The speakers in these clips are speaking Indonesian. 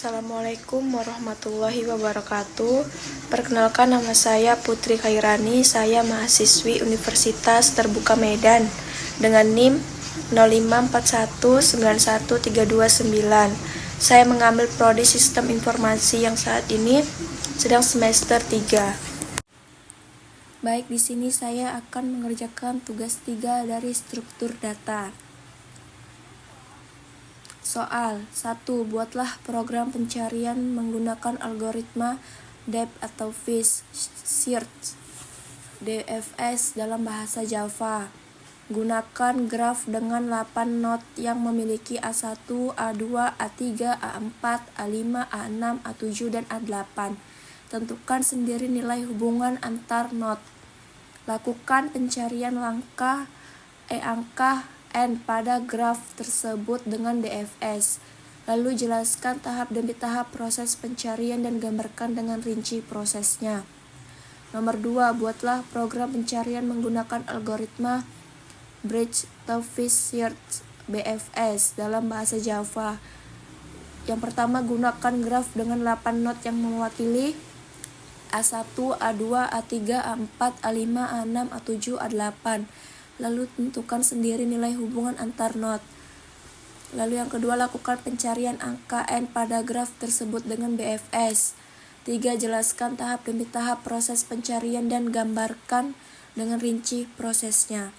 Assalamualaikum warahmatullahi wabarakatuh. Perkenalkan, nama saya Putri Khairani. Saya mahasiswi Universitas Terbuka Medan dengan NIM 0541913299. Saya mengambil prodi Sistem Informasi yang saat ini sedang semester 3. Baik, di sini saya akan mengerjakan tugas 3 dari struktur data. Soal 1. Buatlah program pencarian menggunakan algoritma depth atau Fish Search DFS dalam bahasa Java. Gunakan graf dengan 8 node yang memiliki A1, A2, A3, A4, A5, A6, A7, dan A8. Tentukan sendiri nilai hubungan antar node. Lakukan pencarian angka n pada graf tersebut dengan DFS. Lalu jelaskan tahap demi tahap proses pencarian dan gambarkan dengan rinci prosesnya. Nomor 2. Buatlah program pencarian menggunakan algoritma Bridge to Fish Search BFS dalam bahasa Java. Yang pertama, gunakan graf dengan 8 node yang mewakili A1, A2, A3, A4, A5, A6, A7, A8. Lalu tentukan sendiri nilai hubungan antar node. Lalu yang kedua, lakukan pencarian angka n pada graf tersebut dengan BFS. 3. Jelaskan tahap demi tahap proses pencarian dan gambarkan dengan rinci prosesnya.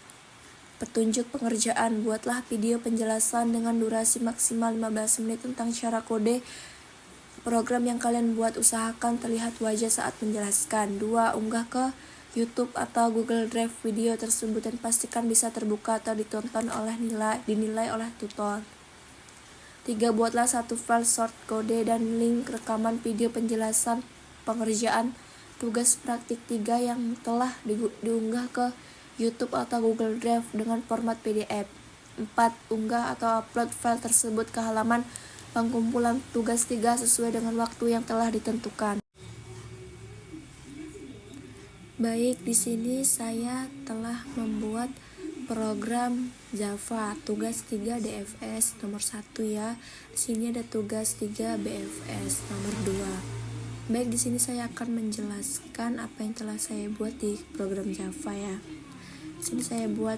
Petunjuk pengerjaan: buatlah video penjelasan dengan durasi maksimal 15 menit tentang cara kode program yang kalian buat. Usahakan terlihat wajah saat menjelaskan. 2. Unggah ke YouTube atau Google Drive video tersebut dan pastikan bisa terbuka atau ditonton dinilai oleh tutor. 3. Buatlah satu file short kode dan link rekaman video penjelasan pengerjaan tugas praktik 3 yang telah diunggah ke YouTube atau Google Drive dengan format PDF. 4. Unggah atau upload file tersebut ke halaman pengumpulan tugas 3 sesuai dengan waktu yang telah ditentukan. Baik, di sini saya telah membuat program Java tugas 3 DFS nomor 1 ya. Di sini ada tugas 3 BFS nomor 2. Baik, di sini saya akan menjelaskan apa yang telah saya buat di program Java ya. Di sini saya buat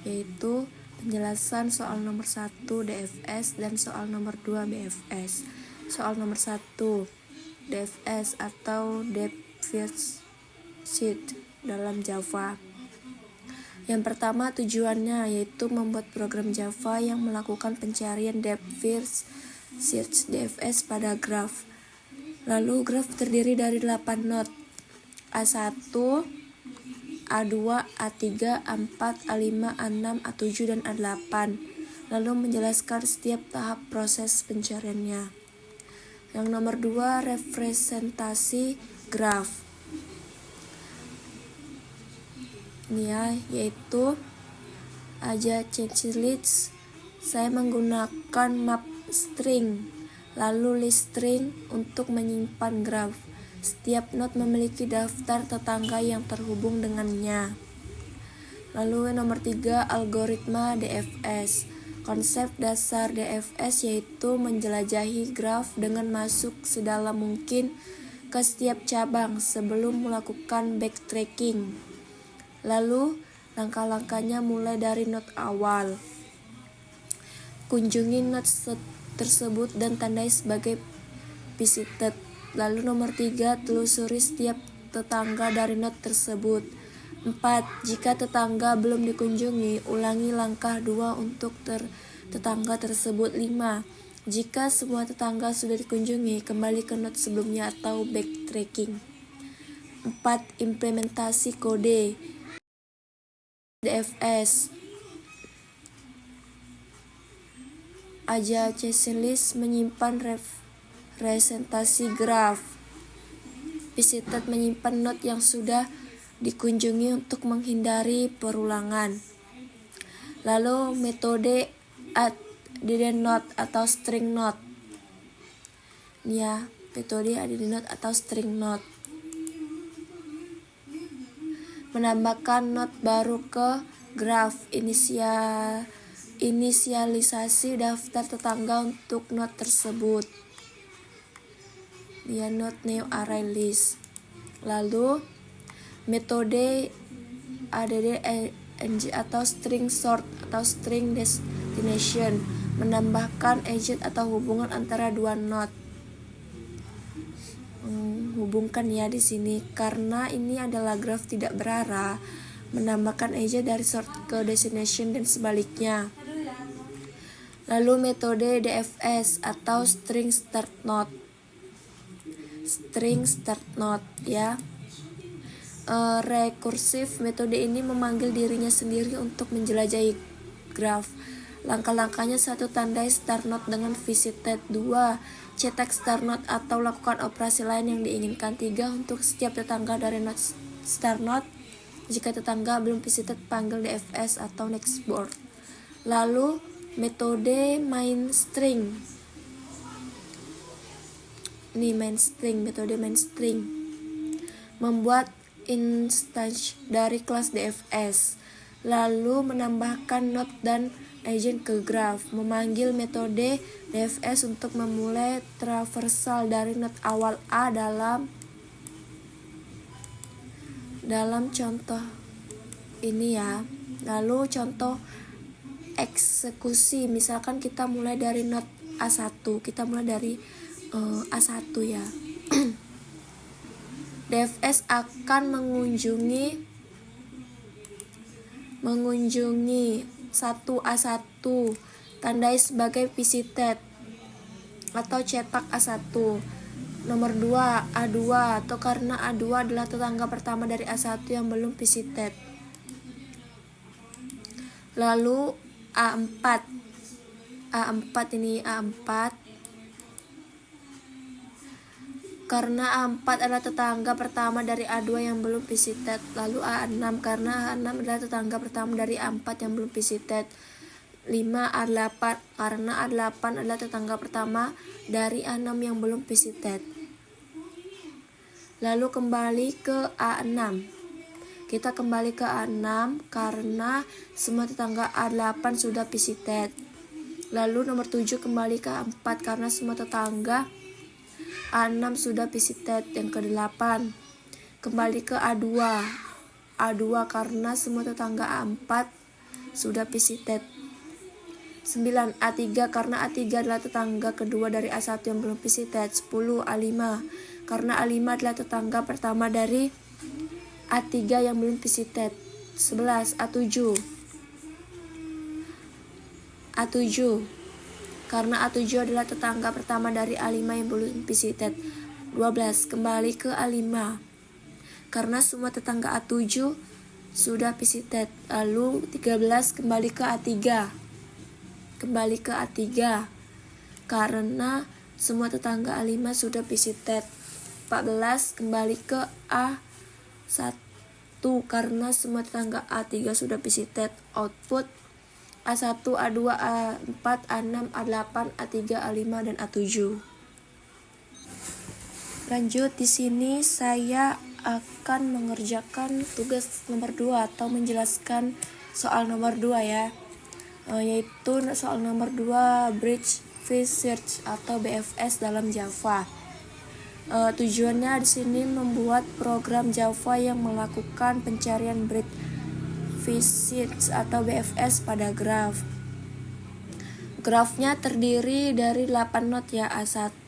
yaitu penjelasan soal nomor 1 DFS dan soal nomor 2 BFS. Soal nomor 1 DFS atau Depth First Search dalam Java. Yang pertama, tujuannya yaitu membuat program Java yang melakukan pencarian Depth First Search DFS pada graf. Lalu graf terdiri dari 8 node: A1, A2, A3, A4, A5, A6, A7, dan A8. Lalu menjelaskan setiap tahap proses pencariannya. Yang nomor 2, representasi graf. Ini ya, yaitu aja checklist. Saya menggunakan map string, lalu list string untuk menyimpan graf. Setiap node memiliki daftar tetangga yang terhubung dengannya. Lalu nomor 3, algoritma DFS. Konsep dasar DFS yaitu menjelajahi graf dengan masuk sedalam mungkin ke setiap cabang sebelum melakukan backtracking. Lalu langkah-langkahnya mulai dari node awal. Kunjungi node tersebut dan tandai sebagai visited. Lalu nomor 3, telusuri setiap tetangga dari node tersebut. 4. Jika tetangga belum dikunjungi, ulangi langkah 2 untuk tetangga tersebut. 5. Jika semua tetangga sudah dikunjungi, kembali ke node sebelumnya atau backtracking. 4. Implementasi kode DFS. Aja checklist menyimpan representasi graf. Visited menyimpan node yang sudah dikunjungi untuk menghindari perulangan. Lalu metode add node atau string node. Ini ya, metode add node atau string node. Menambahkan node baru ke graf. inisialisasi daftar tetangga untuk not tersebut. Ya, not new array list. Lalu metode add atau string sort atau string destination menambahkan agent atau hubungan antara dua node. Hubungkan ya di sini karena ini adalah graf tidak berarah, menambahkan agent dari sort ke destination dan sebaliknya. Lalu metode DFS atau string start node. String start node ya. Rekursif, metode ini memanggil dirinya sendiri untuk menjelajahi graf. Langkah-langkahnya: 1. Tandai start node dengan visited. 2. Cetak start node atau lakukan operasi lain yang diinginkan. 3. Untuk setiap tetangga dari node start node, jika tetangga belum visited, panggil DFS atau nextboard. Lalu metode main string. Ini metode main string membuat instance dari kelas DFS, lalu menambahkan node dan agent ke graf. Memanggil metode DFS untuk memulai traversal dari node awal A dalam contoh ini ya. Lalu contoh eksekusi, misalkan kita mulai dari node A1, kita mulai dari A1 ya. DFS akan mengunjungi 1A1, tandai sebagai visited atau cetak A1. Nomor 2, A2, atau karena A2 adalah tetangga pertama dari A1 yang belum visited. Lalu A4 ini A4 karena A4 adalah tetangga pertama dari A2 yang belum visited. Lalu A6 karena A6 adalah tetangga pertama dari A4 yang belum visited. 5. A8 karena A8 adalah tetangga pertama dari A6 yang belum visited. Lalu kembali ke A6. Kita kembali ke A6 karena semua tetangga A8 sudah visited. Lalu nomor 7 kembali ke A4 karena semua tetangga A6 sudah visited. Yang ke-8 kembali ke A2 karena semua tetangga A4 sudah visited. 9. A3 karena A3 adalah tetangga kedua dari A1 yang belum visited. 10. A5 karena A5 adalah tetangga pertama dari A3 yang belum visited. 11. A7 karena A7 adalah tetangga pertama dari A5 yang belum visited. 12. Kembali ke A5 karena semua tetangga A7 sudah visited. Lalu 13. Kembali ke A3 karena semua tetangga A5 sudah visited. 14. Kembali ke A1 karena semua tetangga A3 sudah visited. Output A1, A2, A4, A6, A8, A3, A5, dan A7. Lanjut, di sini saya akan mengerjakan tugas nomor 2 atau menjelaskan soal nomor 2 ya. Yaitu soal nomor 2 Bridge Fish Search atau BFS dalam Java. Tujuannya di sini membuat program Java yang melakukan pencarian bridge fish search atau BFS pada graf. Grafnya terdiri dari 8 node ya, A1,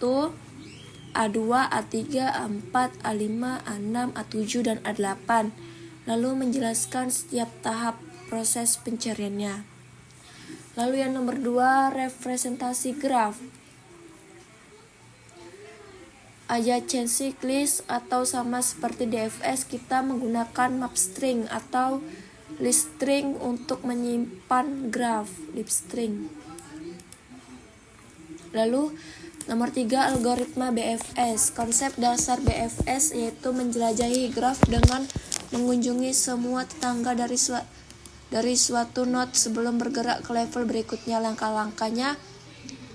A2, A3, A4, A5, A6, A7, dan A8. Lalu menjelaskan setiap tahap proses pencariannya. Lalu yang nomor 2, representasi graf. Adjacency list atau sama seperti DFS, kita menggunakan map string atau list string untuk menyimpan graf, list string. Lalu nomor 3, algoritma BFS. Konsep dasar BFS yaitu menjelajahi graf dengan mengunjungi semua tetangga dari suatu node sebelum bergerak ke level berikutnya. Langkah-langkahnya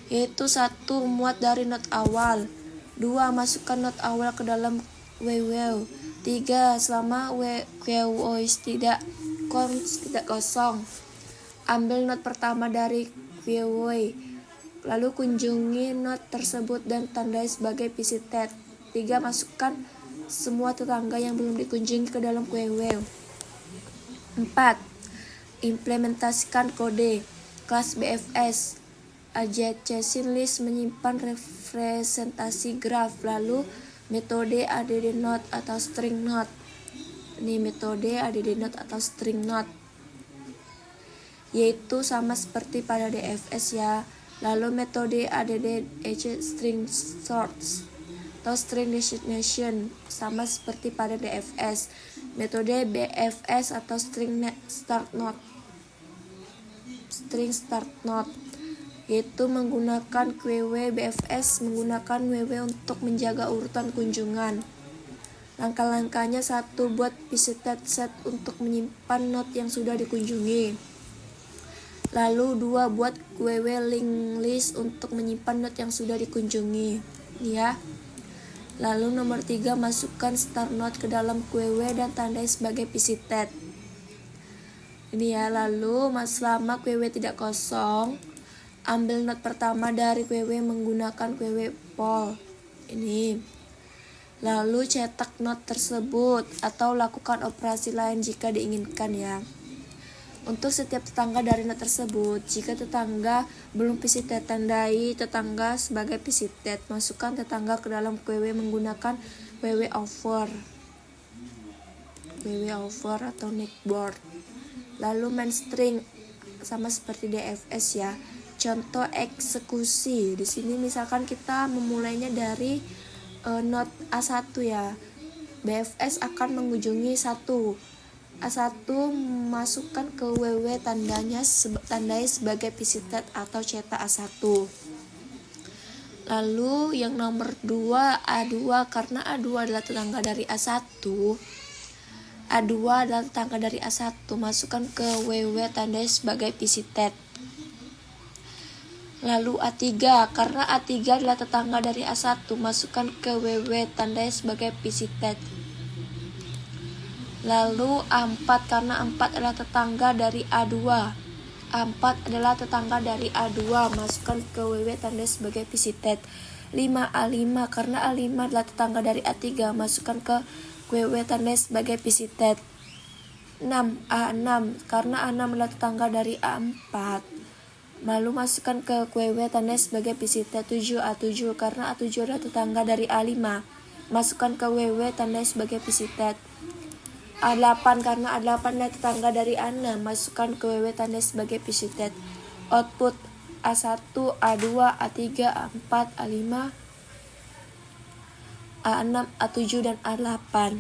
yaitu 1. Muat dari node awal. 2. Masukkan node awal ke dalam WW. 3. Selama WW tidak kosong. Ambil not pertama dari QW, lalu kunjungi not tersebut dan tandai sebagai visited. 3. Masukkan semua tetangga yang belum dikunjungi ke dalam QW. 4. Implementasikan kode kelas BFS. Adjacency list menyimpan representasi graf, lalu metode add node atau string node. Ini metode add node atau string node, yaitu sama seperti pada DFS ya. Lalu metode add string source atau string destination sama seperti pada DFS. Metode BFS atau string start node yaitu menggunakan QW. BFS menggunakan WW untuk menjaga urutan kunjungan. Langkah-langkahnya: 1. Buat visited set untuk menyimpan not yang sudah dikunjungi. Lalu 2. Buat QW link list untuk menyimpan not yang sudah dikunjungi ya. Lalu nomor 3, masukkan start node ke dalam QW dan tandai sebagai visited. Ini ya. Lalu selama QW tidak kosong, ambil node pertama dari QW menggunakan QW poll ini. Lalu cetak node tersebut atau lakukan operasi lain jika diinginkan ya. Untuk setiap tetangga dari node tersebut, jika tetangga belum visited, tandai tetangga sebagai visited. Masukkan tetangga ke dalam QW menggunakan QW over atau neckboard. Lalu main string sama seperti DFS ya. Contoh eksekusi. Di sini misalkan kita memulainya dari node A1 ya. BFS akan mengunjungi 1. A1 masukkan ke WW tandai sebagai visited atau cetak A1. Lalu yang nomor 2, A2, karena A2 adalah tetangga dari A1. A2 adalah tetangga dari A1, masukkan ke WW tandai sebagai visited. Lalu A3, karena A3 adalah tetangga dari A1, masukkan ke WW tandai sebagai visited. Lalu A4, karena A4 adalah tetangga dari A2. A4 adalah tetangga dari A2, masukkan ke WW tandai sebagai visited. 5, A5, karena A5 adalah tetangga dari A3, masukkan ke WW tandai sebagai visited. 6, A6, karena A6 adalah tetangga dari A4, lalu masukkan ke QW tandai sebagai visited. 7, A7, karena A7 adalah tetangga dari A5, masukkan ke WW tandai sebagai visited. A8, karena A8 adalah tetangga dari A6, masukkan ke WW tandai sebagai visited. Output A1, A2, A3, A4, A5, A6, A7, dan A8.